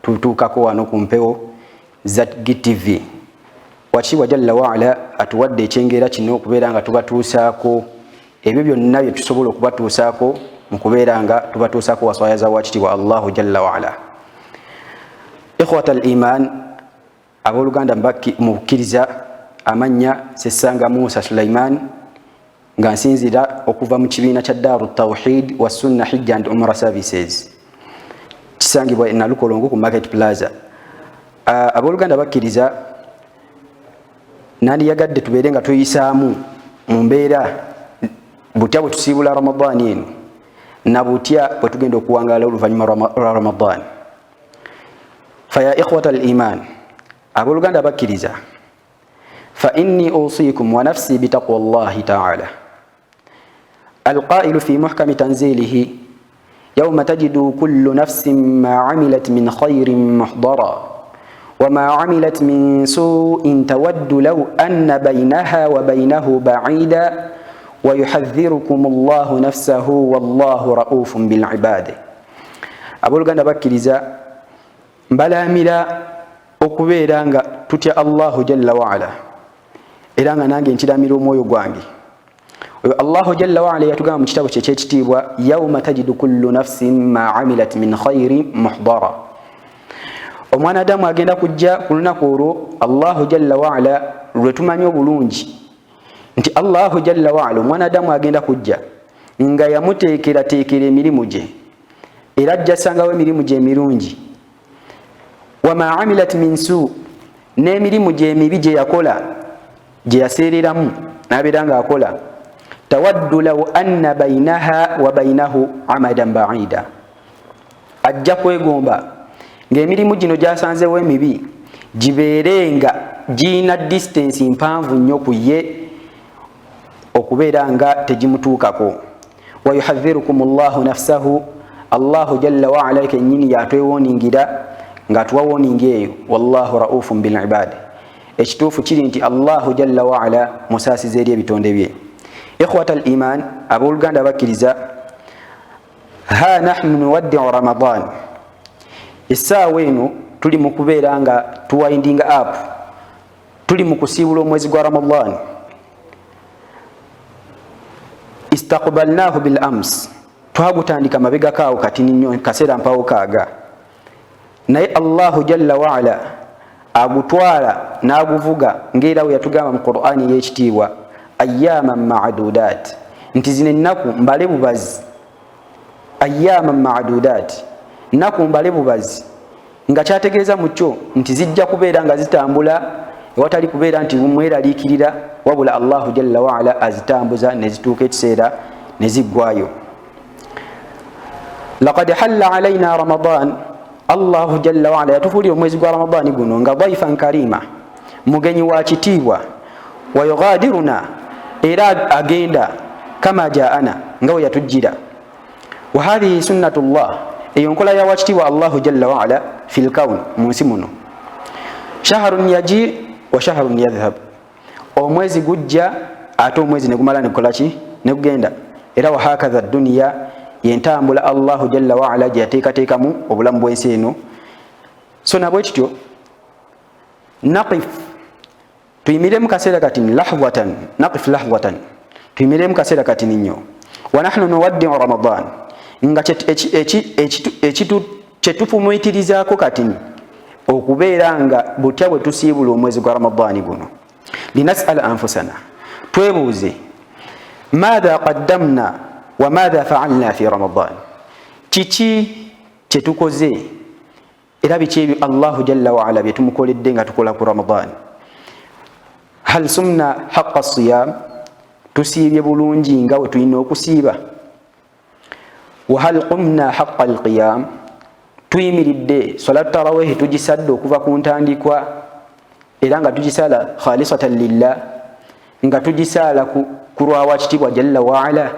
tutuukako wano ku mpewo za GTV. Wakiwa jalla waala atuwadde ekyengera kino okubeera nga tubatuusaako ebyo byonna bye tusobola okubatuusaako mu kubeera nga tubatuusaako waswaya za wakitiibwa Allahu jalla waala. Ikhwata al-iman, abooluganda mu kukkiriza, amannya Ssanga Musa Sulaiman nga nsinzira okuva mu kibiina kya Daaru Tawhid wa Sunna Hijja and Umrah Services, kisangibwa na Lukolongo ku Market Plaza. Abooluganda bakkiriza, nandiyagadde tubeere nga tuyisaamu mu mbeera butya bwe tusiibula Ramadaani eno na butya bwe tugenda okuwangaala oluvannyuma lwa Ramadaani. Faya ikhwata al-iman, abooluganda bakkiriza, fa inni usiikum wa nafsi bitaqwa Allahi ta'ala. القائل في محكم تنزيله يوم تجد كل نفس ما عملت من خير محضرا وما عملت من سوء تود لو أن بينها وبينه بعيدا ويحذركم الله نفسه والله رؤوف بالعباد. أبولغانا بكريزا مبالاملا okubeera nga tutya Allahu jalla waala era nga nange nkiramira omwoyo gwange. Allahu jalla waala yatugamba mu kitabo kye ekyekitiibwa yawma tajidu kullu nafsin ma amilat min khairin muhdara. Omwanadamu agenda kujja ku lunaku olwo Allahu jalla waala lwe tumanyi obulungi nti Allahu jalla waala omwanadamu agenda kujja nga yamuteekerateekera emirimu gye era ajja asangawo emirimu gye emirungi. Wama amilat min suu, n'emirimu gye emibi gye yakola gye yaseereramu n'abeera nga akola, tawaddu law anna bainaha wa bainahu amadan baida, ajja kwegomba ng'emirimu gino gyasanzeewo emibi gibeere nga giyina distance mpanvu nnyo ku ye okubeera nga tegimutuukako. Wa yuhadhirukum Allahu nafsahu, Allahu jalla waala kennyini yatwewoningira nga tuwawoninga eyo, wallahu raufun bil ibad. Ekituufu kiri nti Allahu jalla waala musaasiza eri ebitonde bye. Ikhwata al-iman, abooluganda bakkiriza, ha nahnu nuwaddi'u Ramadan. Essaawa eno tuli mu kubeera nga tuwinding up, tuli mu kusiibula omwezi gwa Ramadan. Istaqbalnahu bil ams, twagutandika mabegakaawo kati nnyo kaseera mpawo kaaga, naye Allahu jalla waala agutwala n'aguvuga ng'era we yatugamba mu Qur'ani y'ekitiibwa ayyaman ma'dudat, nti zino ennaku mbale bubazi. Ayyaman ma'dudat, nnaku mbale bubazi, nga kyategeeza mu kyo nti zijja kubeera nga zitambula ewatali kubeera nti mweraliikirira, wabula Allahu jalla waala azitambuza ne zituuka ekiseera ne ziggwayo. Laqad halla alayna Ramadan, Allahu jalla waala yatufuulira omwezi gwa Ramadaani guno nga dhaifan karima, mugenyi wa kitiibwa, wa yughadiruna, era agenda kama jaana nga we yatujjira. Wa hadhihi sunnatullah, eyo nkola ya wakitiibwa Allahu jalla waala fil kawn, mu nsi muno. Shahrun yaji wa shahrun yadhhab, omwezi gujja ate omwezi ne gumala ne gukola ki, ne gugenda. Era wa hakadha dunya, yentambula Allahu jalla waala gye yateekateekamu obulamu bw'ensi eno. So nabwe kityo naqif, tuyimiremu kaseera katini lahwatan, naqif lahwatan, tuyimiremu kaseera katini nnyo. Wa nahnu nuwaddi'u Ramadan, nga ekitu kyetufumuitirizaako katini okubeera nga butya bwe tusiibula omwezi gwa Ramadaani guno. Linas'ala anfusana, twebuuze, maadha qaddamna wa maadha fa'alna fi Ramadan, kiki kyetukoze era biki ebyo Allahu jalla waala bye tumukoledde nga tukola ku Ramadan. Hal sumna haqqa siyam, tusiibye bulungi nga we tulina okusiiba. Wa hal qumna haqqa alqiyam, tuyimiridde salatu tarawehi tugisadde okuva ku ntandikwa era nga tugisala khalisatan lillah, nga tugisala ku lwa wakitiibwa jalla waala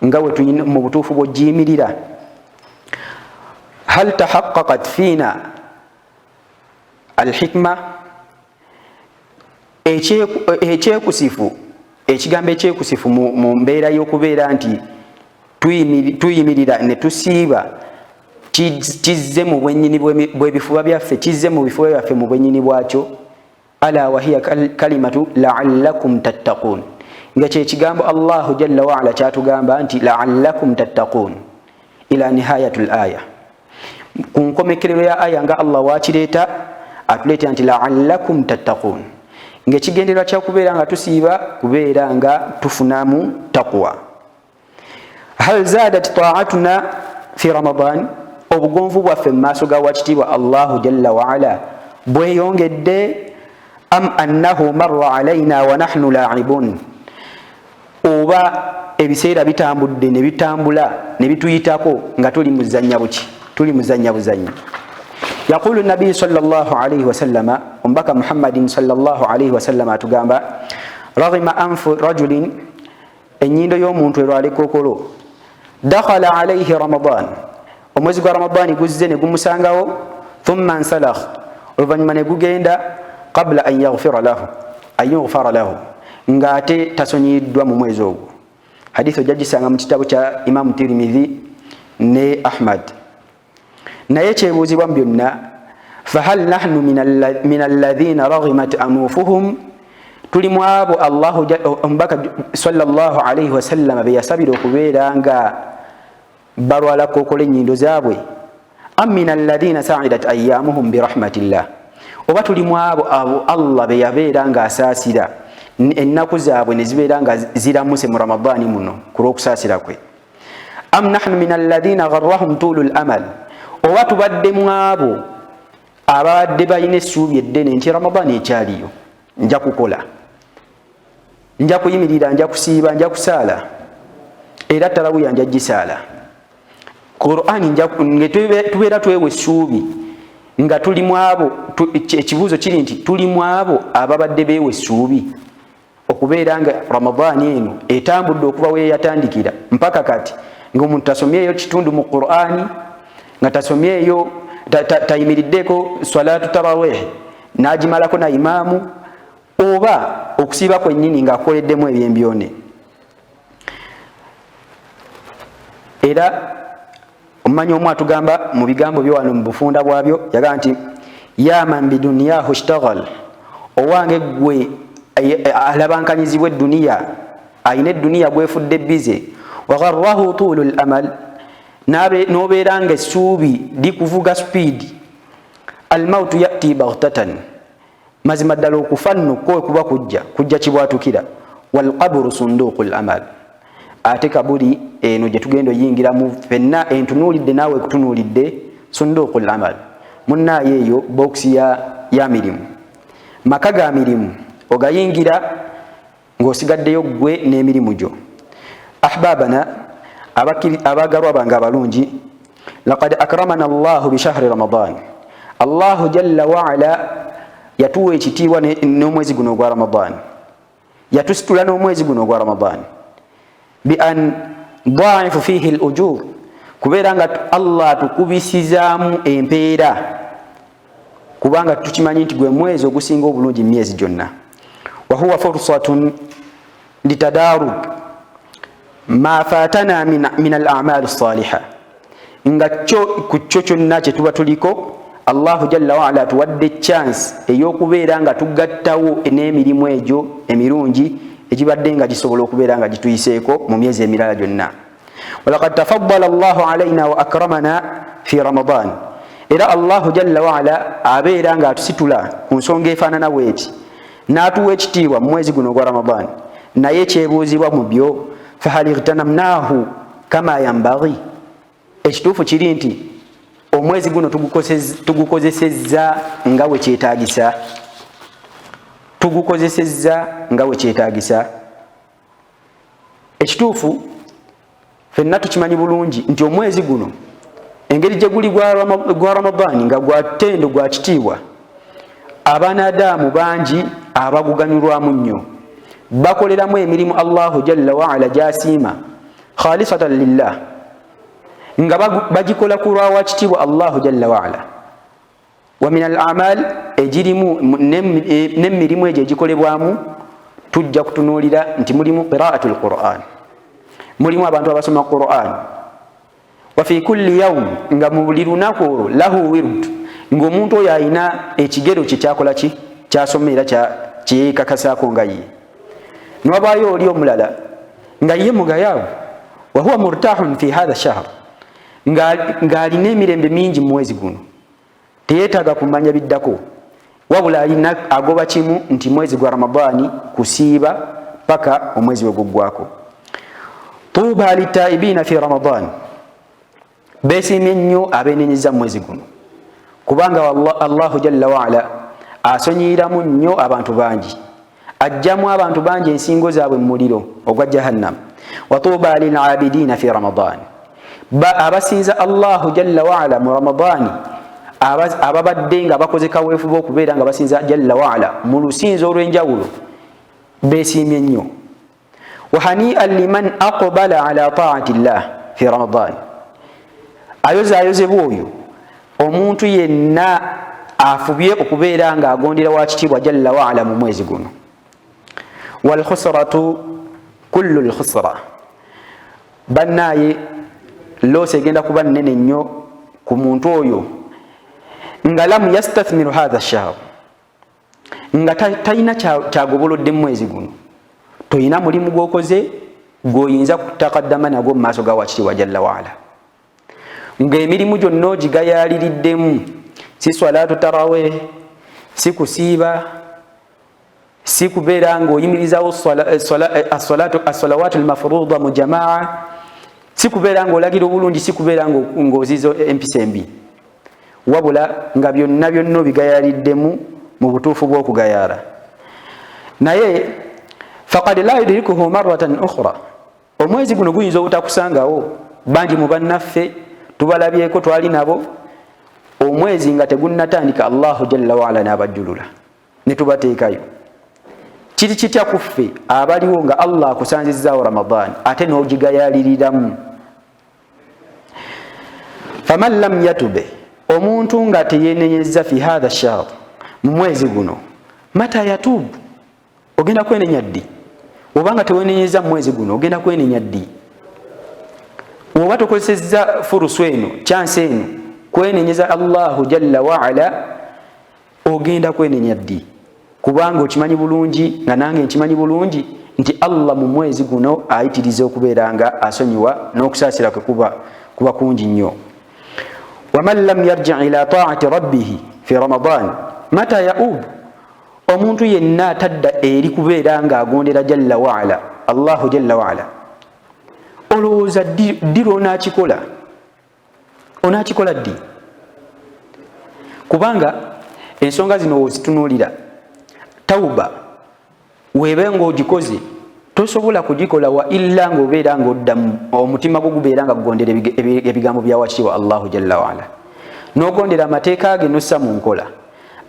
nga we tulina mu butuufu bw'ogiyimirira. Hal tahaqqaqat fiina alhikma, ekyekusifu, ekigambo ekyekusifu mu mbeera y'okubeera nti tuyimirira ne tusiiba kizze mu bwennyini bw'ebifuba byaffe, kizze mu bifuba byaffe mu bwennyini bwakyo. Ala wa hiya kalimatu la'allakum tattaqun, nga kye kigambo Allahu jalla wa ala kyatugamba nti la'allakum tattaqun ila nihayatul aya. Ku nkomekerero ya aya nga Allah wakireeta atuleeta nti la'allakum tattaqun, ng'ekigendererwa kya kubeera nga tusiiba kubeera nga tufunamu taqwa. Hal zadat ta'atuna fi Ramadan, obugonvu bwaffe mu maaso ga wakitiibwa Allahu jalla wa ala bweyongedde? Am annahu marra alayna wa nahnu la'ibun, oba ebiseera bitambudde ne bitambula ne bituyitako nga tuli muzannya buki, tuli muzannya buzannya. Yaqulu nabi sallallahu alayhi wa sallama, ombaka Muhammadin sallallahu alayhi wa sallama atugamba, raghima anfu rajulin, ennyindo y'omuntu erwale kookolo, dakhala alayhi Ramadan, omwezi gwa Ramadani guzze ne gumusangawo, thumma nsalakh, oluvannyuma ne gugenda, qabla an yaghfira lahu, ng'ate tasonyiddwa mu mwezi ogwo. Hadithu jagisanga mu kitabu kya Imam Tirmidhi ne Ahmad. Naye kyebuuzibwa mu byonna, fahal nahnu min alladhina raghimat anufuhum, tuli mu abo Allahu omubaka sallallahu alayhi wa sallam be yasabira okubeera nga balwala kookolo ennyindo zaabwe? Am min alladhina sa'idat ayyamuhum birahmatillah, oba tuli mu abo Allah be yabeera nga asaasira ennaku zaabwe ne zibeera nga ziramuse mu Ramadani muno ku lw'okusaasira kwe? Am nahnu min alladhina gharrahum tulul amal, oba tubadde mu abo abadde balina essuubi eddene nti Ramadani ekyaliyo, nja kukola, nja kuyimirira, nja kusiiba, nja kusaala, era tarawiya nja gisaala, Qur'ani tubeera twewa essuubi nga tuli mu abo. Ekibuuzo kiri nti tuli mu abo ababadde beewa essuubi okubeera nga Ramadani eno etambudde okuva we yatandikira mpaka kati, ng'omuntu tasomyeyo kitundu mu Qur'ani, nga tasomyeyo tayimiriddeko swalatu tarawih n'agimalako na imaamu, oba okusiiba kwennyini ng'akoleddemu ebyembyone. Era omumanyi omu atugamba mu bigambo byowano mu bufunda bwabyo, yagamba nti ya man biduniyahu ishtaghal, owange gwe alabankanyizibwa edduniya, ayina edduniya gwefudde bize, wa gharrahu tulul amal, n'obeera nga essuubi likuvuga speedi, almautu yati baghtatan, mazima ddala okufa nno kwe kuba kujja kibwatukira, walqabru sunduqul amal, ate kabuli eno gye tugenda oyingiramu fenna entunuulidde naawe ekutunuulidde, sunduqul amal, munnaayo eyo bokisi ya mirimu, maka ga mirimu ogayingira ng'osigaddeyo gwe n'emirimu gyo. Ahbabana, abagalwa bange abalungi, laqad akramana Allahu bishahri Ramadan, Allahu jalla wa ala yatuwa ekitiibwa n'omwezi guno ogwa Ramadan, yatusitula n'omwezi guno ogwa Ramadan, bi an dhaifu fihi al-ujur, kubeera nga Allah atukubisizaamu empeera, kubanga tukimanyi nti gwe mwezi ogusinga obulungi mu myezi gyonna. Wa huwa fursatun litadarug ma fatana min al-a'mal as-salihah, nga ku kyo kyonna kye tuba tuliko Allahu jalla wa ala tuwadde chance ey'okubeera nga tugattawo n'emirimu egyo emirungi egibadde nga gisobola okubeera nga gituyiseeko mu myezi emirala gyonna. Walaqad tafaddala Allahu alayna wa akramana fi Ramadan, era Allahu jalla wa ala abeera nga atusitula ku nsonga efaanana bw'eti, n'atuwa ekitiibwa mu mwezi guno ogwa Ramadan. Naye kyebuuzibwa mu byo, fahal ightanamnahu kama yambaghi, ekituufu kiri nti omwezi guno tugukozesezza nga bwe kyetaagisa, tugukozesezza nga bwe kyetaagisa. Ekituufu ffenna tukimanyi bulungi nti omwezi guno engeri gye guli gwa Ramadani nga gwa ttendo gwa kitiibwa, abanadamu bangi abaguganyulwamu nnyo, bakoleramu emirimu Allahu jalla wa ala gyasiima khalisatan lillah, nga bagikola ku lwa kitiibwa Allahu jalla wa ala. Wa min al-a'mal, ejirimu n'emirimu egyo egikolebwamu tujja kutunuulira nti mulimu qira'atul Qur'an, mulimu abantu abasoma Qur'an, wa fi kulli yawm nga mu buli lunaku lahu wird ng'omuntu oyo alina ekigero kye kyakola kyasomera kyekakasaako nga ye newabaayo oli omulala nga ye mugayaavu wa huwa murtahun fi hatha shahr ng'alina emirembe mingi mu mwezi guno teyeetaaga kumanya biddako wabula alina agoba kimu nti mwezi gwa Ramadani kusiiba paka omwezi we guggwako. Tuuba litaibina fi Ramadan, beesiimye nnyo abeenenyeza mwezi guno kubanga Allahu jalla waala asonyiyiramu nnyo abantu bangi, ajjamu abantu bangi ensingo zaabwe mu muliro ogwa jahannam. Wa tuuba lil abidina fi Ramadan, abasinza Allahu jalla waala mu Ramadani ababadde nga bakoze kaweefuba okubeera nga basinza jalla waala mu lusinzo olw'enjawulo beesiimye nnyo. Wa hani'an liman aqbala ala ta'ati llah fi Ramadan, ayozebwa oyo omuntu yenna afubye okubeera nga agondera wa kitiibwa jalla waala mu mwezi guno. Wal khusratu kullu al khusra, bannaye loose egenda kuba nnene nnyo ku muntu oyo nga lam yastathmiru hadha ash-shahr, nga talina kyagobolodde mu mwezi guno, toyina mulimu gwokoze gwoyinza kutakaddama nagwo mu maaso ga wakitiibwa jalla waala, ng'emirimu gyonna ogigayaaliriddemu, si swalaatu tarawih, si kusiiba, si kubeera ng'oyimirizawo as-salawaatu al-mafruuda mu jamaa, si kubeera ng'olagira obulungi, si kubeera ng'ozizo empisa embi, wabula nga byonna obigayaaliriddemu mu butuufu bw'okugayaala. Naye faqad la yudrikuhu marratan ukhra, omwezi guno guyinza obutakusangawo. Bangi mu bannaffe tubalabyeko, twali nabo omwezi nga tegunnatandika Allahu jalla waala n'abajjulula ne tubateekayo. Kiri kitya kuffe abaliwo nga Allah akusanzizzaawo Ramadan ate n'ogigayaaliriramu? Faman lam yatube, omuntu nga teyeenenyezza fi hadha ash-shahr, mu mwezi guno, mata yatubu, ogenda kwenenya ddi? Obanga teweenenyezza mu mwezi guno ogenda kwenenya ddi? Oba tokozesezza furusu eno, chansi eno, kwenenyeza Allahu jalla waala, ogenda kwenenya ddi? Kubanga okimanyi bulungi, nga nange nkimanyi bulungi nti Allah mu mwezi guno ayitiriza okubeera nga asonyiwa n'okusaasira kwe kuba kungi nnyo. Waman lam yarji ila ta'ati rabbih fi Ramadan mata yaub, omuntu yenna atadda eri kubeera nga agondera jalla waala, Allahu jalla waala, olowooza ddi lw'onaakikola? Onaakikola ddi? Kubanga ensonga zino wozitunuulira, tawuba weebe ng'ogikoze tosobola kugikola wa illa ng'obeera ng'odda omutima gwo gubeera nga gugondera ebigambo bya wakitiibwa Allahu jalla waala, n'ogondera amateeka ge n'ossa mu nkola,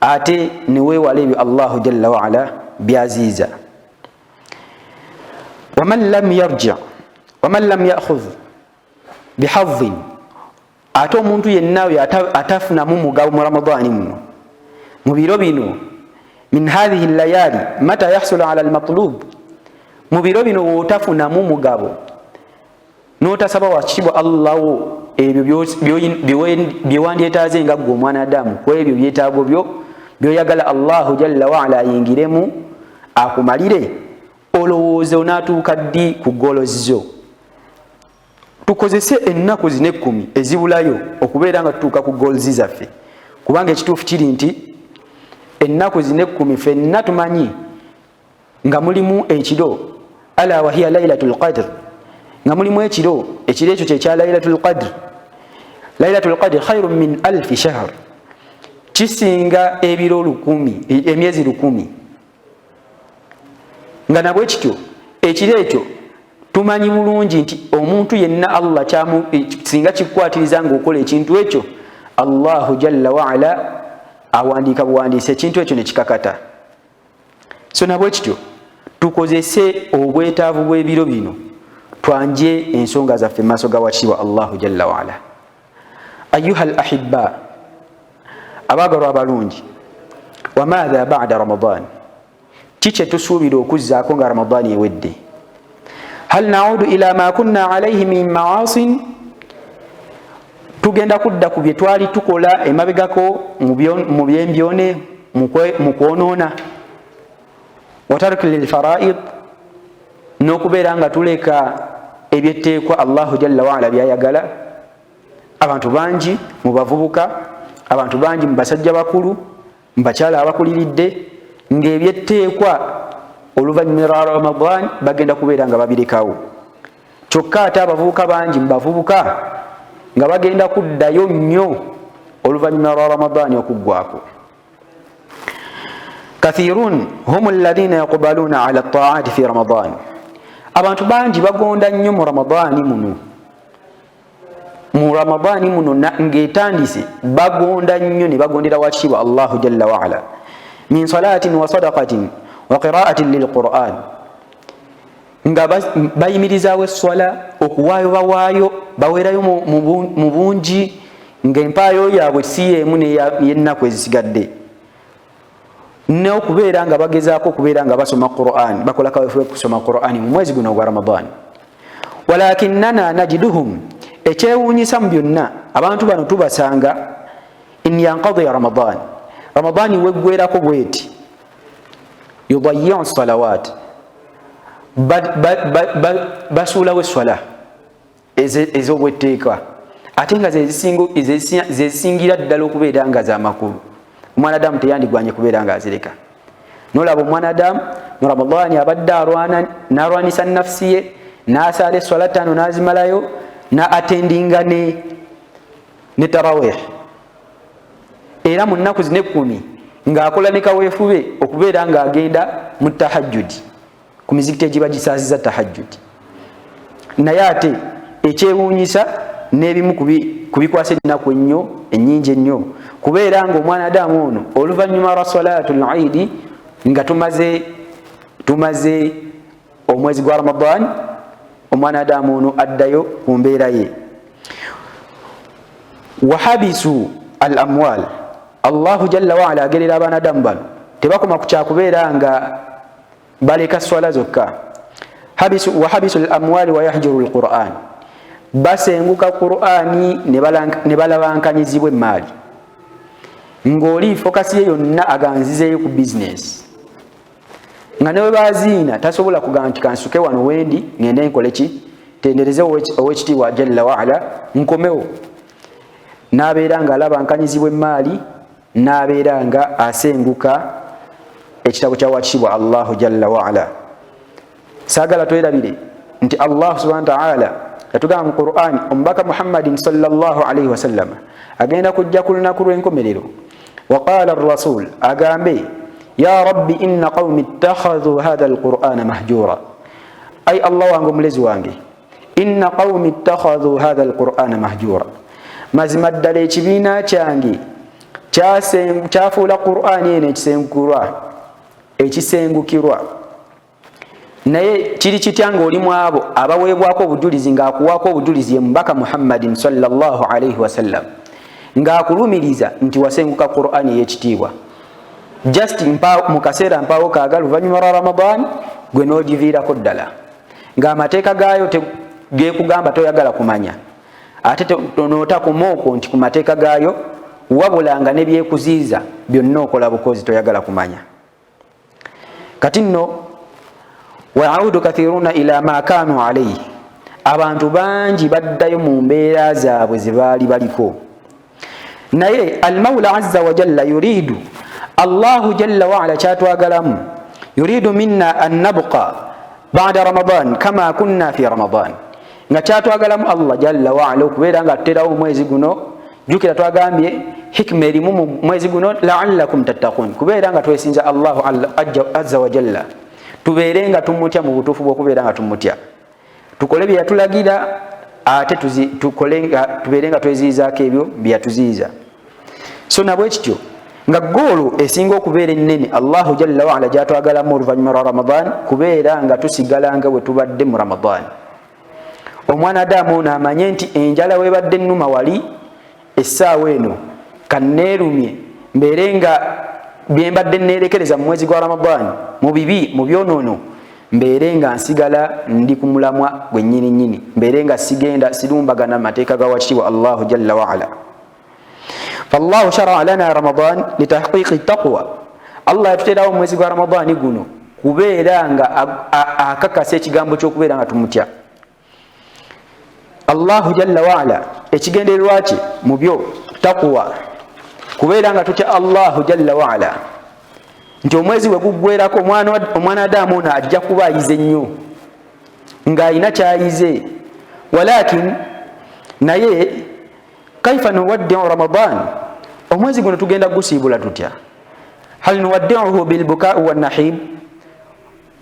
ate ne weewala ebyo Allahu jalla waala byaziiza. Waman lam yarji waman lam ya'khudh bihadhin, ate omuntu yenna oyo atafunamu mugabo mu Ramadani muno, mu biro bino, min hadhihi layali mata yahsulu ala al-matlub, mu biro bino wootafunamu mugabo n'otasaba wakitiibwa Allah wo ebyo byewandyetaaze nga ggwe omwanadamu, ku ebyo byetaago byoyagala Allahu jalla waala ayingiremu akumalire, olowooza onaatuuka ddi ku golozi zo? Tukozese ennaku zino 10 ezibulayo okubeera nga tutuuka ku golozi zaffe, kubanga ekituufu kiri nti ennaku zino 10 ffenna tumanyi nga mulimu ekiro, ala wahiya lailatul qadr, nga mulimu ekiro ekyo kyekya lailatul qadr. Lailatul qadr khairun min alfi shahr, kisinga ebiro 1000, emyezi 1000. Nga nabwe kityo ekiro ekyo tumanyi bulungi nti omuntu yenna Allah singa kikwatiriza ng'okola ekintu ekyo, Allahu jalla waala awandiika buwandiise ekintu ekyo ne kikakata. So nabwe kityo tukozese obwetaavu bw'ebiro bino twanje ensonga zaffe maaso ga wakitiibwa Allahu jalla waala. Ayuha al-ahibba, abaagalwa abalungi, wa maadha ba'da Ramadan, kiki tusuubira okuzzaako nga Ramadan ewedde? Hal naudu ila ma kunna alayhi min ma'asin, tugenda kudda ku bye twali tukola emabegako mu byembyone mu kwonoona. Wa tarki lil faraid, n'okubeera nga tuleka ebyetteekwa Allahu jalla wa ala byayagala. Abantu bangi mu bavubuka, abantu bangi mu basajja bakulu, mu bakyala abakuliridde, ng'ebyetteekwa oluvannyuma lwa Ramadan bagenda kubeera nga babirekawo. Kyokka ate abavubuka bangi mu bavubuka nga bagenda kuddayo nnyo oluvannyuma lwa Ramadan okuggwako. Kathirun hum alladhina yaqbaluna ala at-ta'ati fi Ramadan. Abantu bangi bagonda nnyo mu Ramadani muno. Mu Ramadani muno ng'etandise bagonda nnyo ne bagondera wakitibwa Allahu jalla wa ala. Min salatin wa sadaqatin wa qira'atin lil Qur'an. Nga bayimirizaawo esswala, okuwaayo bawaayo, baweerayo mu bungi, ng'empaayo yaabwe si y'emu n'ey'ennaku ezisigadde. N'okubeera nga bagezaako okubeera nga basoma Qur'an, bakola kaweefube kusoma Qur'an mu mwezi guno ogwa Ramadan. Walakinnana najiduhum, ekyewuunyisa mu byonna abantu bano tubasanga in yanqadiya Ramadan, Ramadani weggweerako bweti, yudayyi'u salawat, basuulawo esswala ez'obwetteeka, ate nga zezisingira ddala okubeera nga z'amakulu. Omwanadamu teyandigwanye kubeera nga azireka. Nolaba omwanadamu mu Ramadani abadde n'alwanisa nafsi ye, n'asaala esswala 5 n'azimalayo, n'atendinga ne tarawih, era mu nnaku zino 10 ng'akola ne kaweefube okubeera ng'agenda mu tahajjudi ku mizikiti egiba gisaaziza tahajjudi. Naye ate ekyewuunyisa n'ebimu ku bikwasa ennaku ennyingi ennyo, kubeera ng'omwanadamu ono oluvannyuma lwa salaatul Eid nga tumaze omwezi gwa Ramadan, omwanadamu ono addayo ku mbeera ye. Wahabisu al amwal, Allahu jalla wa ala agerera abanadamu bano tebakoma ku kyakubeera nga baleka swala zokka. Wahabisu al amwali wa yahjuru al Qur'an, basenguka Qur'ani ne balabankanyizibwa emaali, ng'oli fokasi ye yonna aganzizeeyo ku bizinesi, nga ne bwe baziina tasobola kugamba nti kansuke wano wendi ngende nkole ki, tendereze ow'ekitiibwa jalla wa ala nkomewo. N'abeera nga alabankanyizibwa emaali, n'abeera nga asenguka ekitabo kya wakitibwa Allahu jalla wa ala. Saagala twerabire nti Allah subhanahu wa ta'ala yatugamba mu Qur'ani, omubaka Muhammadin sallallahu alayhi wa sallam agenda kujja ku lunaku lw'enkomerero. Wa qala ar-rasul, agambe ya rabbi inna qawmi ittakhadhu hadha al-Qur'ana mahjura. Ay Allah wange omulezi wange, inna qawmi ittakhadhu hadha al-Qur'ana mahjura, mazima ddala ekibiina kyange kyafuula Qur'ani eno ekisengukirwa. Naye kiri kitya ng'oli mu abo abaweebwako obujulizi, ng'akuwaako obujulizi ye mubaka Muhammadin sallallahu alayhi wa sallam, ng'akulumiriza nti wasenguka Qur'ani ey'ekitiibwa, just mu kaseera mpaawo kaagala oluvannyuma lwa Ramadan gwe n'ogiviirako ddala, ng'amateeka gaayo geekugamba toyagala kumanya, ate n'otakomaoko nti ku mateeka gaayo, wabula nga ne byekuziiza byonna okola bukozi toyagala kumanya. Kati nno wa'audu kathiruna ila ma kanu alayhi, abantu bangi baddayo mu mbeera zaabwe ze baali baliko. Naye al-Mawla azza wa jalla yuridu, Allahu jalla wa ala kyatwagalamu, yuridu minna an nabqa ba'da Ramadan kama kunna fi Ramadan, nga kyatwagalamu Allah jalla wa ala okubeera nga tuterawo omwezi guno. Jukira twagambye hikma erimu mu mwezi guno, la'allakum tattaqun, kubeera nga twesinza Allahu azza wa jalla, tubeere nga tumutya mu butuufu bw'okubeera nga tumutya, tukole bye yatulagira, ate tubeere nga tweziizaako ebyo bye yatuziiza. So nabwe kityo nga goolo esinga okubeera ennene Allahu jalla wa ala gyatwagalamu oluvannyuma lwa Ramadan, kubeera nga tusigala nga bwe tubadde mu Ramadan. Omwanadamu ono amanye nti enjala webadde ennuma wali essaawa eno kanneerumye, mbeere nga bye mbadde neerekereza mu mwezi gwa Ramadan mu bibi, mu byonoono, mberenga nsigala ndi ku mulamwa gwe nnyini mberenga sigenda sirumbagana mateeka ga wakitiibwa Allahu jalla wa ala. فالله شرع لنا رمضان لتحقيق التقوى. الله yatuterawo omwezi gwa Ramadani guno kubeera nga akakasa ekigambo ky'okubeera nga tumutya Allahu jalla wa ala. Ekigendererwa kye mu byo taqwa, kubeera nga tutya Allahu jalla wa ala, nti omwezi we guggwerako omwana Adamu ono ajja kuba ayize nnyo ng'alina ky'ayize. Walakin naye kaifa nuwaddi'u Ramadan, omwezi guno tugenda gusiibula tutya? Hal nuwaddi'uhu bilbuka'i wannahib,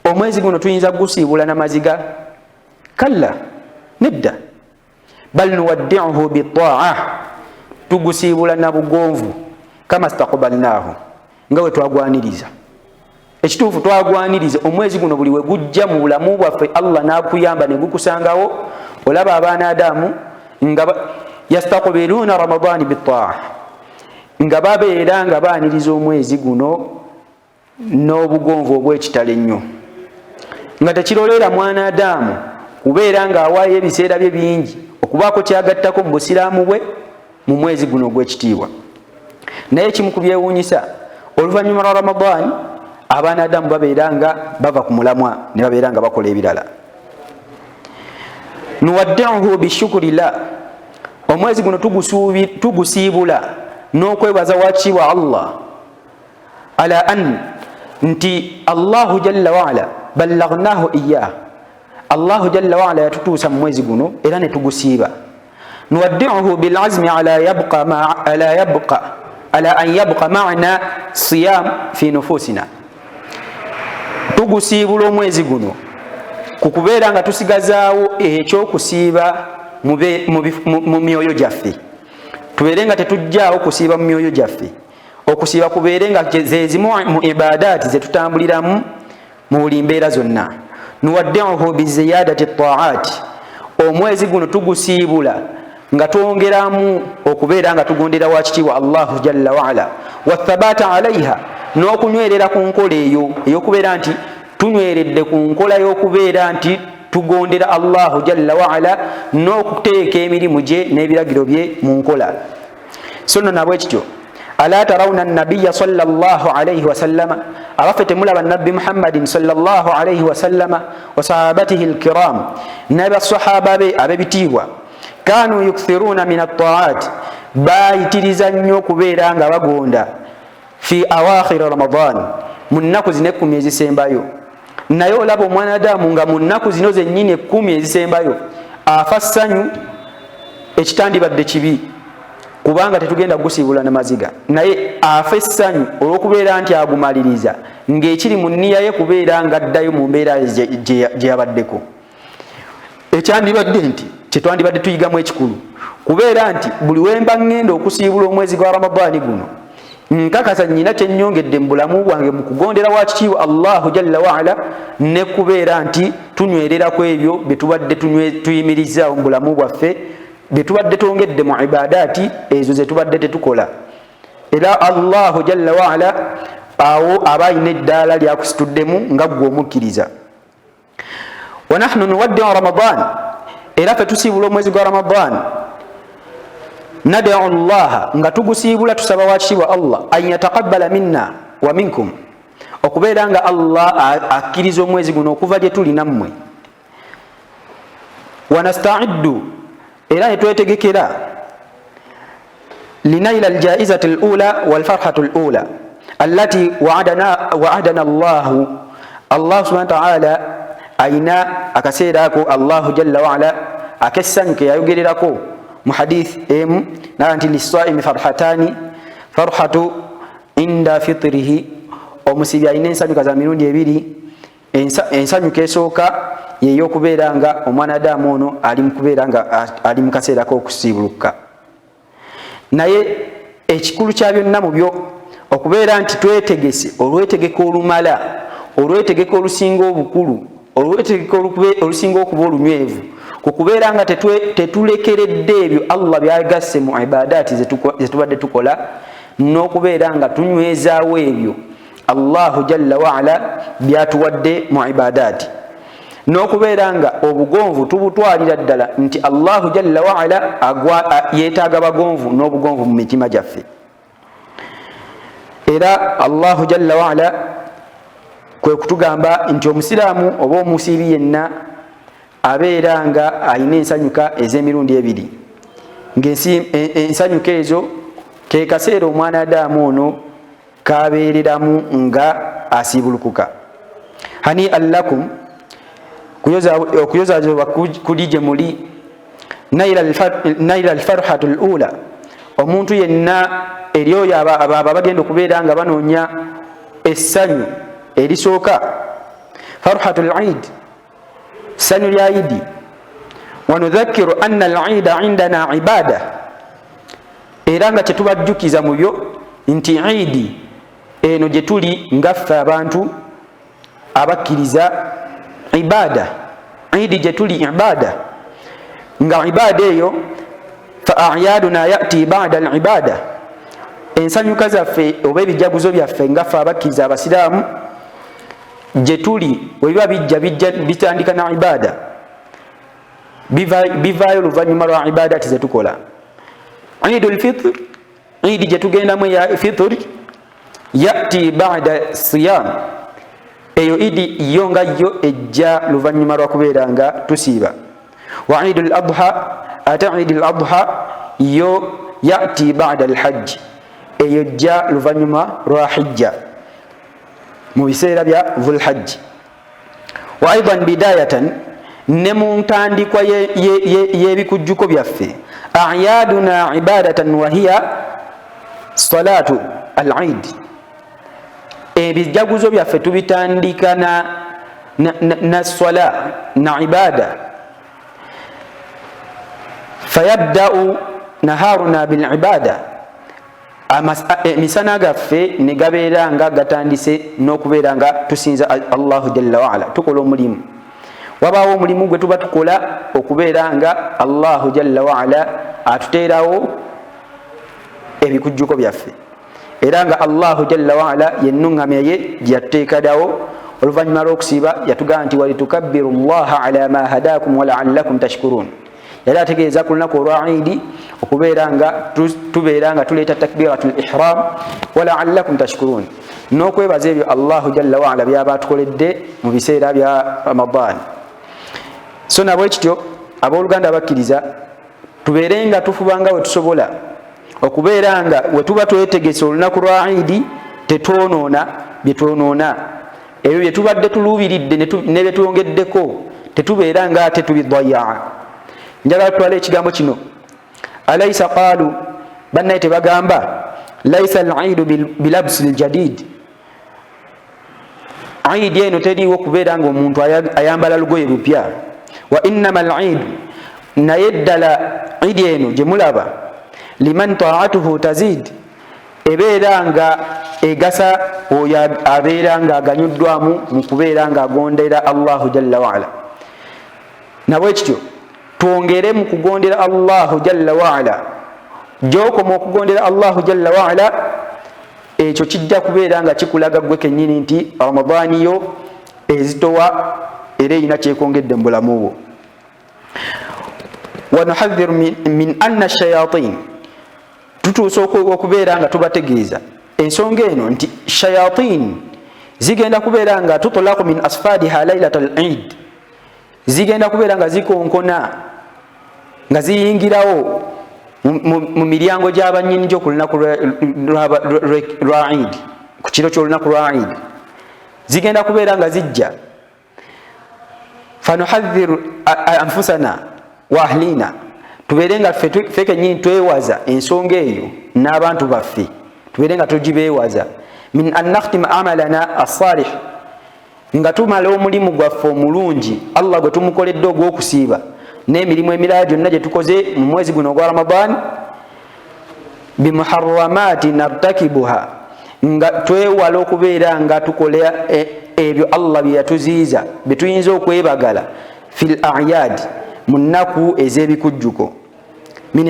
omwezi guno tuyinza gusiibula n'amaziga? Kalla, nedda. Bal nuwaddi'uhu bittaa'a, tugusiibula na bugonvu. Kama staqbalnaahu, nga we twagwaniriza. Ekituufu twagwaniriza. Omwezi guno buli we gujja mu bulamu bwaffe Allah n'akuyamba ne gukusangawo, olaba abaana Adamu nga yastaqbiluna Ramadani bittaa'a, nga babeera nga baaniriza omwezi guno n'obugonvu obw'ekitalo ennyo, nga tekirolera mwana Adamu kubeera ng'awaayo ebiseera bye bingi okubaako kyagattako mu busiraamu bwe mu mwezi guno ogw'ekitiibwa. Naye kimu ku byewuunyisa, oluvannyuma lwa Ramadani abaana Adamu babeera nga bava ku mulamwa ne babeera nga bakola ebirala. Nuwaddi'uhu bishukurillah, omwezi guno tugusiibula n'okwebaza wakitiibwa Allah ala an nti Allahu jalla wa ala ballaghnahu iyyah, Allahu jalla wa ala yatutuusa mu mwezi guno era ne tugusiiba. Nuwaddi'uhu bil azmi ala an yabqa ma'ana siyam fi nufusina, tugusiibula omwezi guno kukubeera nga tusigazaawo ekyokusiiba mu myoyo gyaffe, tubeere nga tetujjaawo kusiiba mu myoyo gyaffe. Okusiiba kubeere nga zezimu mu ibadaati ze tutambuliramu mu buli mbeera zonna. Nuwaddi'uhu biziyadati ttaa'aati, omwezi guno tugusiibula nga twongeramu okubeera nga tugondera wakitiibwa Allahu jalla wa ala, wathabata alaiha, n'okunywerera ku nkola eyo ey'okubeera nti tunyweredde ku nkola y'okubeera nti tugondera Allahu jalla wa ala, n'okuteeka emirimu gye n'ebiragiro bye mu nkola. So nno nabwe kityo, ala tarawna nabiyya sallallahu alayhi wa sallama, abaffe temulaba nabbi Muhammadin sallallahu alayhi wa sallama wa sahabatihi alkiram n'abasahaba be ab'ebitiibwa, kanu yukthiruna min at-ta'at, bayitiriza nnyo okubeera nga bagonda fi awakhir Ramadan, mu nnaku zino 10 ezisembayo. Naye olaba omwana Adamu nga mu nnaku zino zennyini 10 ezisembayo afa ssanyu ekitandibadde kibi, kubanga tetugenda gusiibula n'amaziga, naye afa essanyu olw'okubeera nti agumaliriza ng'ekiri mu nniya ye kubeera nga addayo mu mbeera gye yabaddeko. Ekyandibadde nti kyetwandibadde tuyigamu ekikulu kubeera nti buli wemba ngenda okusiibula omwezi gwa Ramadani guno, nkakasa nnyina kyennyongedde mu bulamu bwange mu kugondera wakitiibwa Allahu jalla wa ala, ne kubeera nti tunywerera ku ebyo bye tubadde tuyimirizaawo mu bulamu bwaffe, bye tubadde twongedde mu ibadaati ezo ze tubadde tetukola. Era Allahu jalla wa ala awo aba ayina eddaala lyakusituddemu nga ggwe omukkiriza. Wa nahnu nuwaddi'u Ramadan, era ffe tusiibula omwezi gwa Ramadan, nad'u Allah, nga tugusiibula tusaba wakitiibwa Allah an yataqabbala minna wa minkum, okubeera nga Allah akkiriza omwezi guno okuva gye tuli nammwe. Wa nasta'iddu, era netwetegekera linaila aljaizati alula walfarhatu alula allati wa'adana Allah subhanahu wa ta'ala, aina akaseera ako Allahu jalla wa ala akessanyu ke yayogererako mu hadith emu nanti lisaimi farhatani, farhatu inda fitrihi, omusibi alina ensanyuka za mirundi ebiri. Ensanyuka esooka yeyokubeera nga omwana Adamu ono ali mukubeera nga ali mu kaseera k'okusiibuluka. Naye ekikulu kya byonna mu byo okubeera nti twetegese olwetegeka olumala, olwetegeka olusinga obukulu, olwetegeka olusinga okuba olunywevu, kukubeera nga tetulekeredde ebyo Allah byagasse mu ibadaati ze tubadde tukola, n'okubeera nga tunywezaawo ebyo Allahu jalla wa ala byatuwadde mu ibadaati. n'okubeera nga obugonvu tubutwalira ddala nti Allahu jalla wa ala yeetaaga bagonvu n'obugonvu mu mitima gyaffe. Era Allahu jalla wa ala kwe kutugamba nti omusiraamu oba omusiibi yenna abeera nga alina ensanyuka ez'emirundi ebiri, ng'ensanyuka ezo ke kaseera omwanadamu ono kabeereramu nga asiibulukuka. Hani'an lakum, okuyozaazibwa kuli gye muli. Naila alfarhatu alula, omuntu yenna eri oyo abo bagenda okubeera nga banoonya essanyu erisooka. Farhatu al-Eid, ssanyu lya Idi. Wanudhakiru anna al-Eida indana ibada, era nga kyetubajjukiza mu byo nti Idi eno gye tuli ngaffe abantu abakkiriza ibada. Idi gye tuli ibada, nga ibada eyo fa a'yaduna ya'ti ba'da al-ibada, ensanyuka zaffe oba ebijaguzo byaffe ngaffe abakkiriza abasiraamu gye tuli bwe biba bijja bitandika na ibada, bivaayo oluvannyuma lwa ibadati ze tukola. Eidul Fitr, Idi gye tugendamu ya Fitr, ya'ti ba'da siyam, eyo Idi yo nga yo ejja luvannyuma lwa kubeera nga tusiiba. Wa Eidul Adha, ate Eidul Adha yo ya'ti ba'da al-hajj, eyo ejja luvannyuma lwa hijja mu biseera bya Dhul Hajj. Wa aidan bidayatan, ne mu ntandikwa y'ebikujjuko byaffe, a'yaduna ibadatan wa hiya salatu al-Eid, ebijaguzo byaffe tubitandika na swala na ibada. Fayabda'u naharuna bil ibada, emisana gaffe ne gabeera nga gatandise n'okubeera nga tusinza Allahu jalla wa ala, tukola omulimu. Wabaawo omulimu gwe tuba tukola okubeera nga Allahu jalla wa ala atuteerawo ebikujjuko byaffe, era nga Allahu jalla wa ala yennuŋŋamya ye gye yatuteekadawo oluvannyuma lw'okusiiba yatugamba nti walitukabbiru llaha ala ma hadakum wa la'allakum tashkurun. Yali ategeeza ku lunaku olwa Eid okubeera nga tubeera nga tuleeta takbiratul ihram wa la'allakum tashkurun, n'okwebaza ebyo Allahu jalla wa ala byaba atukoledde mu biseera bya Ramadan. So nabwe kityo abooluganda abakkiriza tubeere nga tufubanga we tusobola okubeera nga we tuba twetegese olunaku lwa Eid tetwonoona bye twonoona, ebyo bye tubadde tuluubiridde ne bye tuyongeddeko tetubeera nga ate tubidayaa. Njagala tutwala ekigambo kino, alaysa qaalu, bannaye tebagamba laysa al-Eid bilabsi al-jadid, Eid eno teriiwo okubeera nga omuntu ayambala lugoye lupya. Wa innama al-Eid, naye ddala Eid eno gye mulaba, liman ta'atuhu tazid, ebeera nga egasa oyo abeera nga aganyuddwamu mu kubeera nga agondera Allahu jalla wa ala. Nabwe kityo twongere mu kugondera Allahu jalla wa ala, gy'okoma okugondera Allahu jalla wa ala, ekyo kijja kubeera nga kikulaga gwe kennyini nti Ramadaani yo ezitowa era erina kyekongedde mu bulamu bwo. Wa nuhadhiru min anna shayatin, tutuusa okubeera nga tubategeeza ensonga eno nti shayatin zigenda kubeera nga tutulaku min asfadiha lailatul Eid, zigenda kubeera nga zikonkona nga ziyingirawo mu miryango gy'abannyini gyo ku lunaku lwa Eid, ku kiro ky'olunaku lwa Eid zigenda kubeera nga zijja. Fanuhadhiru anfusana wa ahlina, tubeere nga ffe kennyini twewaza ensonga eyo n'abantu baffe, tubeere nga tugibeewaza. Min an nakhtima amalana as-salih, nga tumala omulimu gwaffe omulungi Allah gwe tumukoledde ogw'okusiiba n'emirimu emirala gyonna gye tukoze mu mwezi guno ogwa Ramadan, bimuharramati nartakibuha, nga twewala okubeera nga tukola ebyo Allah bye yatuziiza bye tuyinza okwebagala fil a'yad, mu nnaku ez'ebikujjuko. Min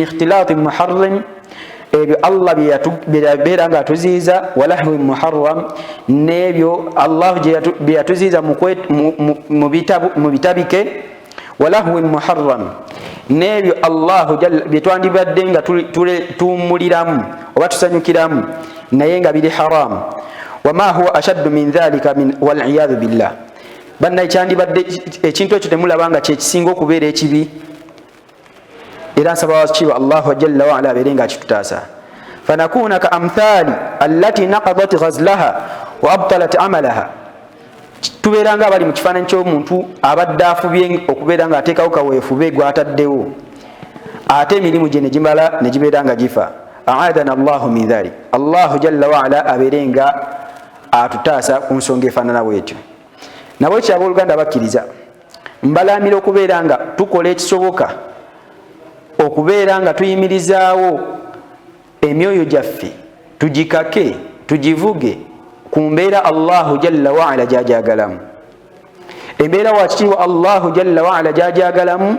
ikhtilaati muharram, ebyo Allah byeyabeera nga atuziiza, walahwi muharram, n'ebyo Allah bye yatuziiza mu bitabike, walahwi muharram, n'ebyo Allah bye twandibadde nga tuwummuliramu oba tusanyukiramu naye nga biri haramu. Wama huwa ashaddu min dhalika wal'iyadhu billah. Bannaye kyandibadde ekintu ekyo temulaba nga kyekisinga okubeera ekibi, era nsaba wakiba Allahu jalla wa ala abeere nga akitutaasa. Fanakuna ka amthali allati naqadat ghazlaha wa abtalat amalaha. Tubeera nga abali mu kifaananyi ky'omuntu abadde afubye okubeera nga ateekawo kaweefube gw'ataddewo, ate emirimu gye ne gimala ne gibeera nga gifa. Aadana Allahu min dhalik. Allahu jalla wa ala abeere nga atutaasa ku nsonga efaanana bw'etyo. Nabwekyo abooluganda bakkiriza, mbalaamira okubeera nga tukola ekisoboka okubeera nga tuyimirizaawo emyoyo gyaffe, tugikake, tugivuge ku mbeera Allahu jalla wa ala gy'agyagalamu. Embeera wakitiibwa Allahu jalla wa ala gy'agyagalamu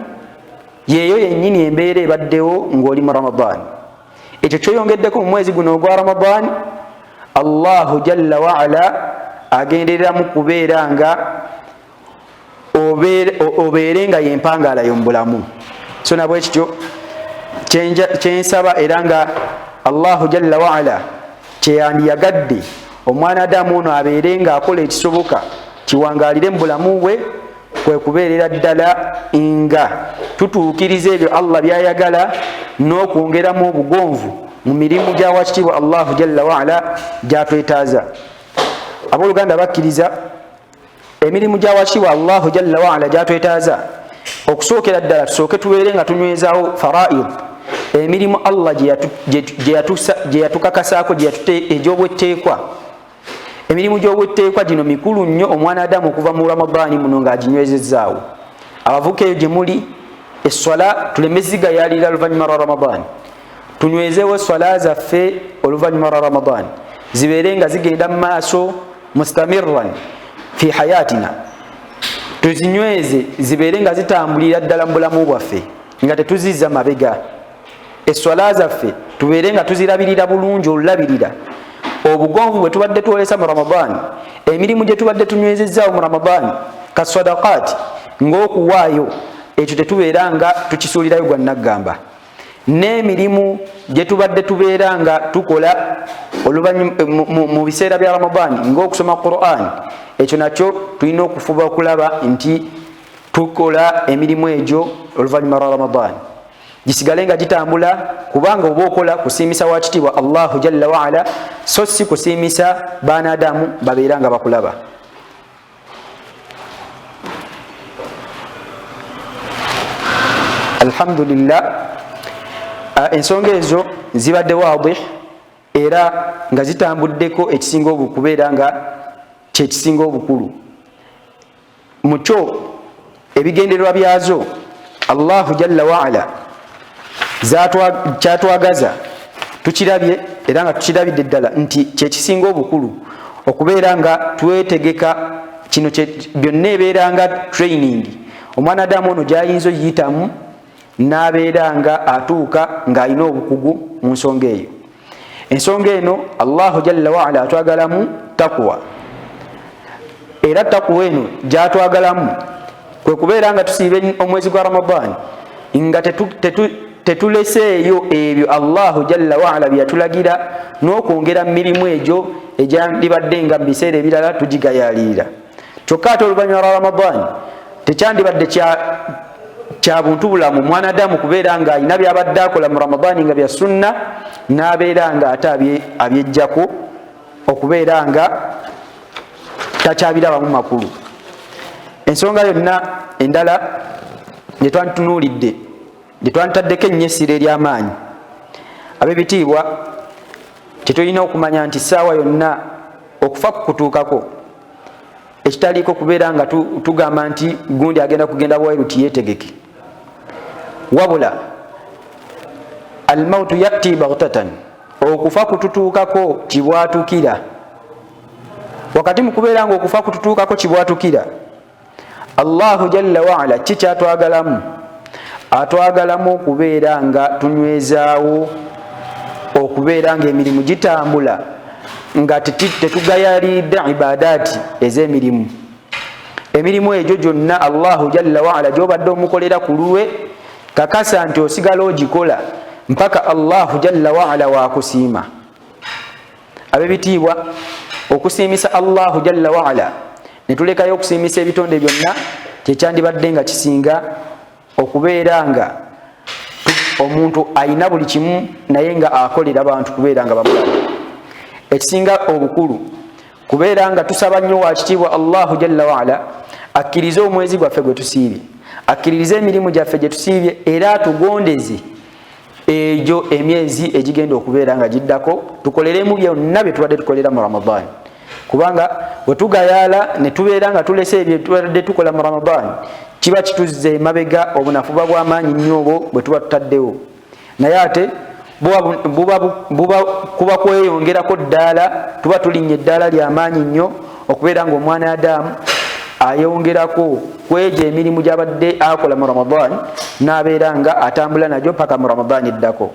yeeyo yennyini embeera ebaddewo ng'oli mu Ramadan. Ekyo kyoyongeddeko mu mwezi guno ogwa Ramadan, Allahu jalla wa ala agendereramu kubeera nga obeere nga yempangaala y'omubulamu. So nabwe kityo kyensaba era nga Allahu jalla wa ala kyeyandiyagadde omwana Adamu ono abeere nga akola ekisoboka kiwangaalire mu bulamu bwe, kwe kubeerera ddala nga tutuukiriza ebyo Allah byayagala n'okwongeramu obugonvu mu mirimu gya wakitiibwa Allahu jalla wa ala gy'atwetaaza. Abooluganda bakkiriza, emirimu gya wakitiibwa Allahu jalla wa ala gy'atwetaaza, okusookera ddala tusooke tubeere nga tunywezaawo faraid, emirimu Allah gye yatukakasaako egy'obwetteekwa. Emirimu gy'obwetteekwa gino mikulu nnyo omwana Adamu okuva mu Ramadani muno ng'aginywezezaawo. Abavuka eyo gye muli, esswala tuleme zigayaalira oluvannyuma lwa Ramadani. Tunywezeewo esswala zaffe oluvannyuma lwa Ramadani, zibeere nga zigenda mu maaso mustamirran fi hayatina. Tuzinyweze zibeere nga zitambulira ddala mu bulamu bwaffe nga tetuzizza mabega. Esswala zaffe tubeere nga tuzirabirira bulungi olulabirira. Obugonvu bwe tubadde twolesa mu Ramadani, emirimu gye tubadde tunywezezaawo mu Ramadani ka sadaqaati ng'okuwaayo, ekyo tetubeera nga tukisuulirayo gwa naggamba. N'emirimu gye tubadde tubeera nga tukola mu biseera bya Ramadani ng'okusoma Qur'an, ekyo nakyo tulina okufuba okulaba nti tukola emirimu egyo oluvannyuma lwa Ramadani, gisigale nga gitambula, kubanga oba okola kusiimisa wakitiibwa Allahu jalla wa ala, so si kusiimisa baana Adamu babeera nga bakulaba. Alhamdulillah, ensonga ezo zibadde waadih era nga zitambuddeko ekisinga okubeera nga kyekisinga obukulu. Mu kyo ebigendererwa byazo Allahu jalla wa ala kyatwagaza tukirabye era nga tukirabidde ddala nti kyekisinga obukulu okubeera nga twetegeka kino byonna ebeera nga training omwana Adamu ono gy'ayinza oyiyitamu n'abeera nga atuuka ng'alina obukugu mu nsonga eyo. Ensonga eno Allahu jalla wa ala atwagalamu taqwa, era taqwa eno gy'atwagalamu kwe kubeera nga tusiibe omwezi gwa Ramadan nga tetuleseeyo ebyo Allahu jalla wa ala byatulagira n'okwongera mirimu egyo egyandibadde nga mu biseera ebirala tugigayaalirira. Kyokka ate oluvannyuma lwa Ramadan tekyandibadde kya buntu bulamu mwana Adamu kubeera nga alina byabadde akola mu Ramadani nga bya sunna n'abeera nga ate abyejjako okubeera nga takyabirabamu makulu. Ensonga yonna endala gye twatunuulidde, gye twataddeko ennyesiro ery'amaanyi, ab'ebitiibwa tetulina okumanya nti essaawa yonna okufa kukutuukako, ekitaliiko kubeera nga tugamba nti gundi agenda kugenda bwairuti yeetegeke, wabula almautu yati baghtatan, okufa kututuukako kibwatukira. Wakati mu kubeera nga okufa kututuukako kibwatukira, Allahu jalla wa ala kikyatwagalamu, atwagalamu okubeera nga tunywezaawo okubeera nga emirimu gitambula nga tetugayalidde ibadaati ez'emirimu. Emirimu egyo gyonna Allahu jalla wa ala gy'obadde omukolera ku lulwe, kakasa nti osigala ogikola mpaka Allahu jalla wa ala waakusiima. Ab'ebitiibwa, okusiimisa Allahu jalla wa ala ne tulekayo okusiimisa ebitonde byonna kyekyandibadde nga kisinga okubeera nga omuntu ayina buli kimu naye nga akolera abantu kubeera nga bamulaba. Ekisinga obukulu kubeera nga tusaba nnyo wa kitiibwa Allahu jalla wa ala akkirize omwezi gwaffe gwe tusiibye, akkirize emirimu gyaffe gye tusiibye, era atugondeze egyo emyezi egigenda okubeera nga giddako, tukoleremu byonna bye tubadde tukolera mu Ramadani. Kubanga bwe tugayaala ne tubeera nga tulese ebyo tubadde tukola mu Ramadani, kiba kituzze emabega obunafu buba bw'amaanyi nnyo obwo bwe tuba tutaddewo. Naye ate kuba kweyongerako ddaala, tuba tulinnye eddaala ly'amaanyi nnyo okubeera nga omwana Adamu ayongerako kwegyo emirimu gy'abadde akola mu Ramadani n'abeera nga atambula nagyo paka mu Ramadani eddako.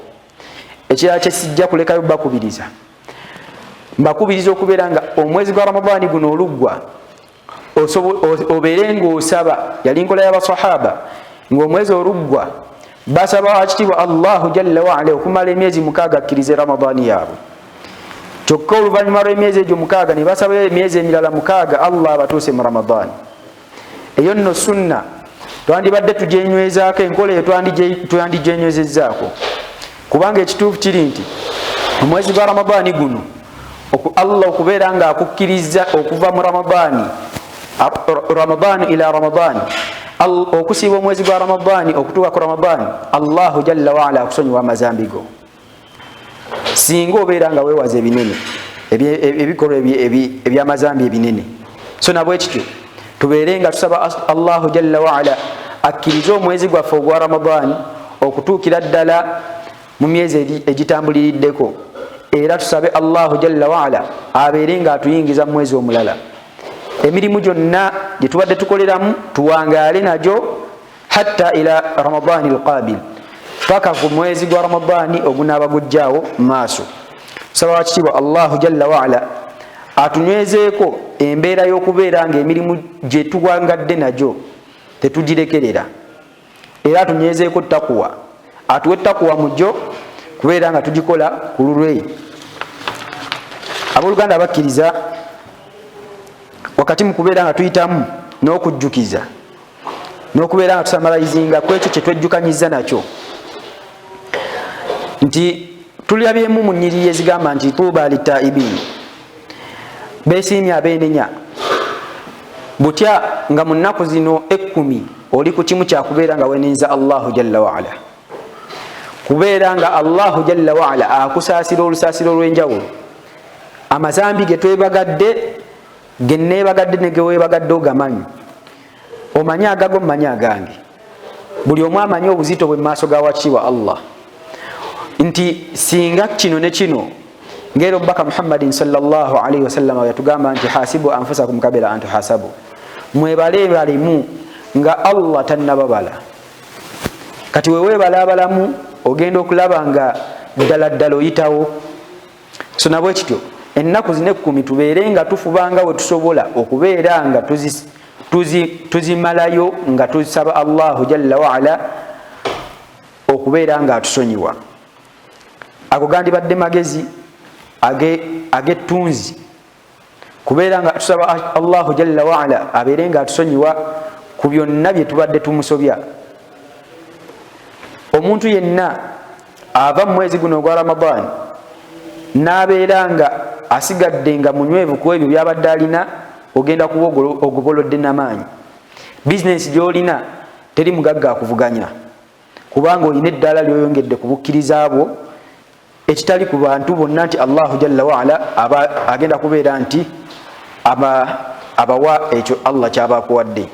Ekirala kye sijja kulekayo bakubiriza, mbakubiriza okubeera nga omwezi gwa Ramadani guno oluggwa obeere ng'osaba. Yali nkola y'abasahaba ng'omwezi oluggwa basaba wakitiibwa Allahu jalla wa ala okumala emyezi 6 akkirize Ramadani yaabwe. Kyokka oluvannyuma lw'emyezi egyo 6 ne basaba emyezi emirala 6 Allah abatuuse mu Ramadani. Eyo nno sunna twandibadde tugyenywezaako, enkola eyo twandigyenywezezzaako, kubanga ekituufu kiri nti omwezi gwa Ramadani guno Allah okubeera nga akukkiriza okuva mu Ramadani ila Ramadani, okusiiba omwezi gwa Ramadani okutuuka ku Ramadani, Allahu jalla wa ala akusonyiwa amazambi go singa obeera nga weewaza ebinene ebikolwa eby'amazambi ebinene. So nabwe kityo tubeere nga tusaba Allahu jalla wa ala akkirize omwezi gwaffe ogwa Ramadani okutuukira ddala mu myezi egitambuliriddeko, era tusabe Allahu jalla wa ala abeere nga atuyingiza mu mwezi omulala. Emirimu gyonna gye tubadde tukoleramu tuwangaale nagyo hatta ila Ramadani alqabil, paka ku mwezi gwa Ramadani ogunaaba gujjaawo maaso. Saba wakitiibwa Allahu jalla wa ala atunywezeeko embeera y'okubeera nga emirimu gye tuwangadde nagyo tetugirekerera, era atunywezeeko takuwa, atuwe takuwa mujjo kubeera nga tugikola ku lulwe. Abooluganda abakkiriza, wakati mu kubeera nga tuyitamu n'okujjukiza n'okubeera nga tusamalayizinga ku ekyo kye twejjukanyiza nakyo, nti tulabyemu mu nnyiriri ezigamba nti tuuba litaibin, beesiimye abeenenya. Butya nga mu nnaku zino 10 oli ku kimu kyakubeera nga wenenza Allahu jalla wa ala, kubeera nga Allahu jalla wa ala akusaasira olusaasiro olw'enjawulo. Amazambi ge twebagadde, ge neebagadde ne ge weebagadde ogamanyi, omanyi agago mmanyi agange. Buli omu amanyi obuzito bwe mu maaso ga wakitiibwa Allah, nti singa kino ne kino ngero baka Muhammadin sallallahu alaihi wasallam yatugamba nti hasibu anfusakum kabla an tuhasabu, mwebale balimu nga Allah tannababala. Kati wewe balabalamu ogenda okulaba nga ddala oyitawo. So nabwe kityo ennaku zino 10 tubeere nga tufubanga we tusobola okubeera nga tuzimalayo nga tusaba Allahu jalla wa ala okubeera nga atusonyiwa. Ago gandibadde magezi agettunzi, kubeera nga tusaba Allahu jalla wa ala abeere nga atusonyiwa ku byonna bye tubadde tumusobya. Omuntu yenna ava mu mwezi guno ogwa Ramadani n'abeera nga asigadde nga munywevu ku ebyo byabadde alina, ogenda kuba ogobolodde n'amaanyi. Bizinesi gy'olina teri mugagga akuvuganya, kubanga olina eddaala ly'oyongedde ku bukkiriza bwo ekitali ku bantu bonna, nti Allahu jalla wa ala agenda kubeera nti abawa ekyo Allah ky'abakuwadde.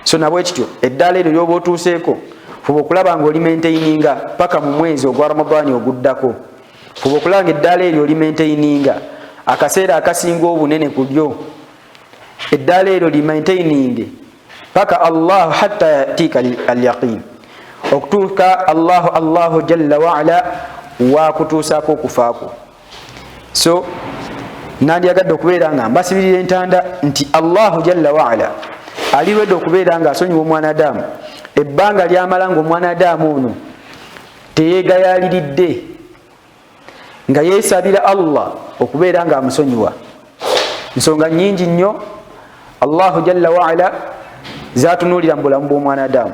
So nabwe kityo eddaala eryo ly'oba otuuseeko, fuba okulaba nga oli maintaininga paka mu mwezi ogwa Ramadani oguddako. Fuba okulaba nga eddaala eryo oli maintaininga akaseera akasinga obunene ku lyo, eddaala eryo li maintaininge paka Allah hatta yatika al-yaqin, okutuuka Allahu jalla wa ala wa kutuusaako okufaako. So nandyagadde okubeera nga mbasibirira entanda nti Allahu jalla waala aliwedde okubeera nga asonyiwa omwanadamu ebbanga lyamala ng'omwanadamu ono teyeegayaliridde nga yeesabira Allah okubeera nga amusonyiwa. Nsonga nyingi nnyo Allahu jalla waala zatunuulira mu bulamu bw'omwanadamu,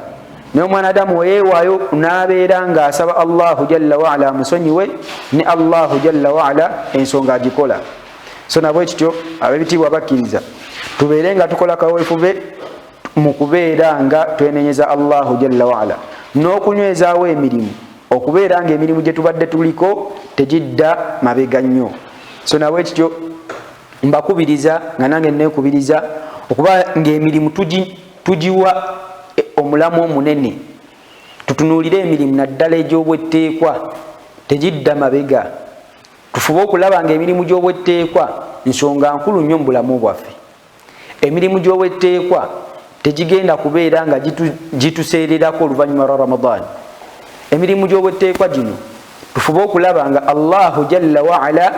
naye omwanadamu weyeewaayo n'abeera nga asaba Allahu jalla waala amusonyiwe, ne Allahu jalla waala ensonga agikola. So nabwe kityo ab'ebitiibwa bakkiriza tubeere nga tukola kaweefube mu kubeera nga twenenyeza Allahu jalla waala n'okunywezaawo emirimu, okubeera nga emirimu gye tubadde tuliko tegidda mabega nnyo. So nabwe kityo mbakubiriza nga nange neekubiriza okuba ng'emirimu tugiwa omulamu omunene, tutunuulire emirimu naddala egy'obwetteekwa tegidda mabega. Tufube okulaba nga emirimu gy'obwetteekwa nsonga nkulu nnyo mu bulamu bwaffe. Emirimu gy'obwetteekwa tegigenda kubeera nga gituseererako oluvannyuma lwa Ramadaan. Emirimu gy'obwetteekwa gino tufube okulaba nga Allahu jalla waala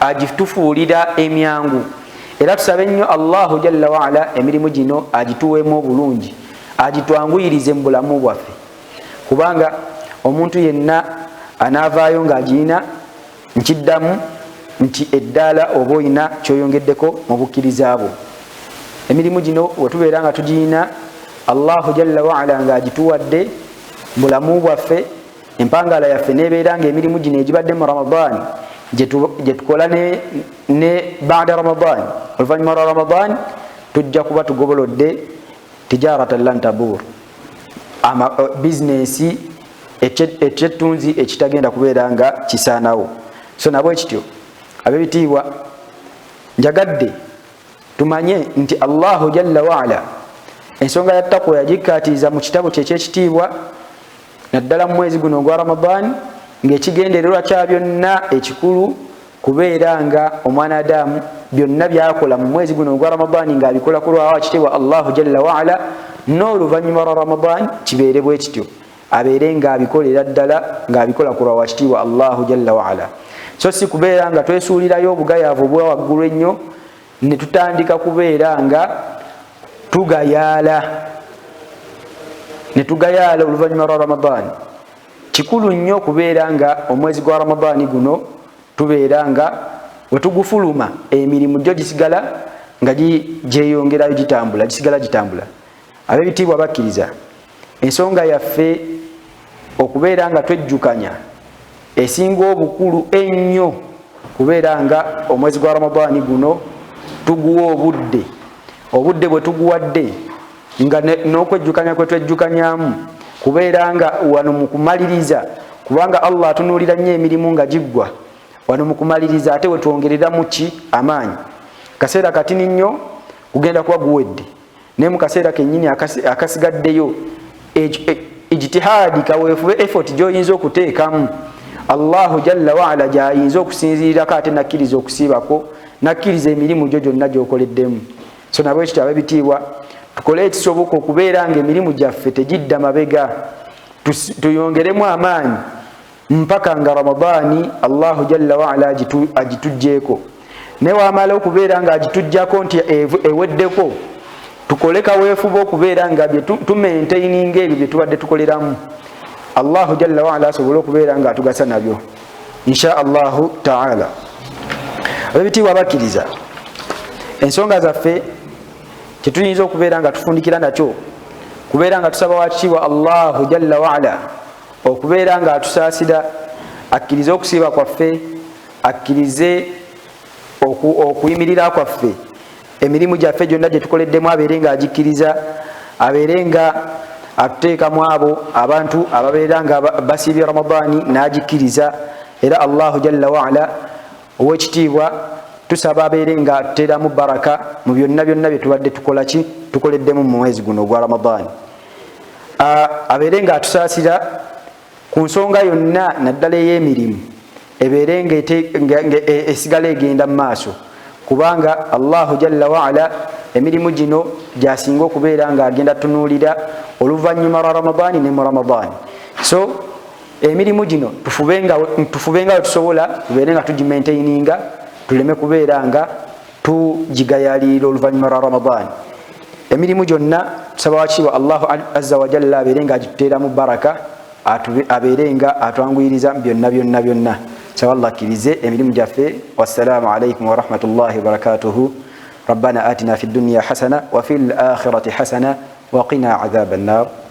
agitufuulira emyangu, era tusabe nnyo Allahu jalla waala emirimu gino agituweemu obulungi, agitwanguyirize mu bulamu bwaffe, kubanga omuntu yenna anaavaayo ng'agirina nkiddamu nti eddaala oba oyina kyoyongeddeko mu bukkiriza bwo. Emirimu gino wetubeera nga tugirina Allahu jalla waala ng'agituwadde bulamu bwaffe, empangala yaffe nebeera nga emirimu gino egibadde mu Ramadaan gye tukola ne baada Ramadaan, oluvannyuma lwa Ramadaan tujja kuba tugobolodde tijaratan lan tabuur, bizinesi ekyettunzi ekitagenda kubeera nga kisaanawo. So nabwe kityo ab'ebitiibwa njagadde tumanye nti Allahu jalla waala ensonga ya takwa yagikkaatiriza mu kitabo kye ekyekitiibwa naddala mu mwezi guno ogwa Ramadaan, ng'ekigendererwa kya byonna ekikulu kubeera nga omwanadamu byonna byakola mu mwezi guno ogwa Ramadaan ng'abikola ku lwawo kitiibwa Allahu jalla waala, n'oluvannyuma lwa Ramadaan kibeere bwe kityo, abeere ng'abikolera ddala ng'abikola ku lwawo kitiibwa Allahu jalla waala. So si kubeera nga twesuulirayo obugayaavu obwa waggulu ennyo ne tutandika kubeera nga tugayaala oluvannyuma lwa Ramadaan. Kikulu nnyo kubeera nga omwezi gwa Ramadaan guno tubeera nga wetugufuluma emirimu gyo gisigala nga gyeyongerayo gisigala gitambula. Ab'ebitiibwa bakkiriza ensonga yaffe okubeera nga twejjukanya esinga obukulu ennyo kubeera nga omwezi gwa Ramadaan guno tuguwa obudde bwe tuguwadde nga n'okwejjukanya kwe twejjukanyamu kubeera nga wano mu kumaliriza, kubanga Allah atunuulira nnyo emirimu nga giggwa, wano mu kumaliriza ate wetwongereramu amaanyi. Kaseera katini nnyo kugenda kuba guwedde, naye mu kaseera kennyini akasigaddeyo ijtihaadi kaweefube effort gy'oyinza okuteekamu Allahu jalla waala gy'ayinza okusinzirirako ate nakkiriza okusiibako, nakkiriza emirimu gyo gyonna gy'okoleddemu. So nabwe kityo ab'ebitiibwa tukole ekisoboka okubeera nga emirimu gyaffe tegidda mabega, tuyongeremu amaanyi mpaka nga Ramadaani Allahu jalla waala agitugjeeko. Naye wamala okubeera nga agituggyako nti eweddeko, tukole kaweefube okubeera nga tumaintaininga ebyo bye tubadde tukoleramu, Allahu jalla waala asobole okubeera nga atugasa nabyo insha Allahu taala. Ab'ebitiibwa bakkiriza ensonga zaffe kyetuyinza okubeera nga tufundikira nakyo kubeera nga tusaba wakitiibwa Allahu jalla waala okubeera nga atusaasira, akkirize okusiiba kwaffe, akkirize okuyimirira kwaffe, emirimu gyaffe gyonna gye tukoleddemu abeere nga agikkiriza, abeere nga atuteekamu abo abantu ababeera nga basiibye Ramadaani n'agikkiriza. Era Allahu jalla waala ow'ekitiibwa tusaba abeere nga atuteramu baraka mu byonna bye tubadde tukoleddemu mu mwezi guno ogwa Ramadaan. Abeere nga atusaasira ku nsonga yonna naddala ey'emirimu, ebeere nga esigala egenda mu maaso, kubanga Allahu jalla waala emirimu gino gyasinga okubeera nga agenda tunuulira oluvannyuma lwa Ramadaan ne mu Ramadaan. So emirimu gino tufubenga tusobola tubeerenga tugimaintaininga tuleme kubeeranga tugigayalira oluvannyuma lwa Ramadan. Emirimu gyonna tusaba wakiwa Allahu azza wa jalla abeerenga agituteeramu baraka, abeerenga atwanguyiriza byonna. Saba Allah akkirize emirimu gyaffe. Wassalamu alaikum wa rahmatullahi wa barakatuhu. ربنا آتنا في الدنيا حسنة وفي الآخرة حسنة وقنا عذاب النار.